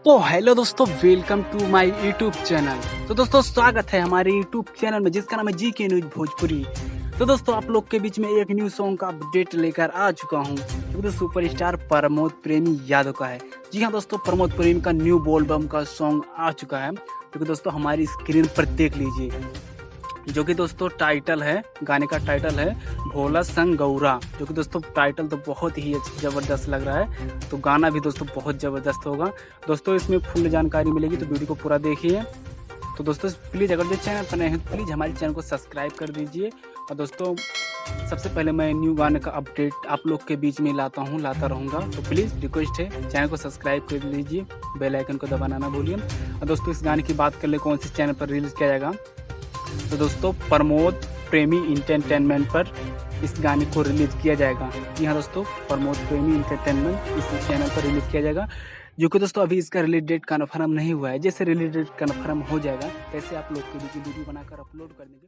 तो हेलो दोस्तों, welcome to my YouTube channel. तो दोस्तों, स्वागत है हमारे यूट्यूब चैनल में जिसका नाम है जी के न्यूज भोजपुरी। तो दोस्तों, आप लोग के बीच में एक न्यू सॉन्ग का अपडेट लेकर आ चुका हूँ जो कि सुपरस्टार प्रमोद प्रेमी यादव का है। जी हाँ दोस्तों, प्रमोद प्रेमी का न्यू बोलबम का सॉन्ग आ चुका है जो कि दोस्तों हमारी स्क्रीन पर देख लीजिए, जो कि दोस्तों टाइटल है, गाने का टाइटल है भोला संग गौरा। जो कि दोस्तों टाइटल तो बहुत ही ज़बरदस्त लग रहा है, तो गाना भी दोस्तों बहुत ज़बरदस्त होगा। दोस्तों इसमें फुल जानकारी मिलेगी, तो वीडियो को पूरा देखिए। तो दोस्तों प्लीज़, अगर जो चैनल पर नए हैं तो प्लीज़ हमारे चैनल को सब्सक्राइब कर दीजिए। और दोस्तों सबसे पहले मैं न्यू गाने का अपडेट आप लोग के बीच में लाता रहूँगा, तो प्लीज़ रिक्वेस्ट है चैनल को सब्सक्राइब कर लीजिए, बेल आइकन को दबाना ना भूलिए। और दोस्तों इस गाने की बात कर ले कौन से चैनल पर रिलीज़ किया जाएगा, तो दोस्तों प्रमोद प्रेमी इंटरटेनमेंट पर इस गाने को रिलीज किया जाएगा। जी हाँ दोस्तों, प्रमोद प्रेमी इंटरटेनमेंट इस चैनल पर रिलीज किया जाएगा, जो कि दोस्तों अभी इसका रिलीज डेट कन्फर्म नहीं हुआ है। जैसे रिलीज डेट कन्फर्म हो जाएगा वैसे आप लोग के लिए वीडियो बनाकर अपलोड कर देंगे।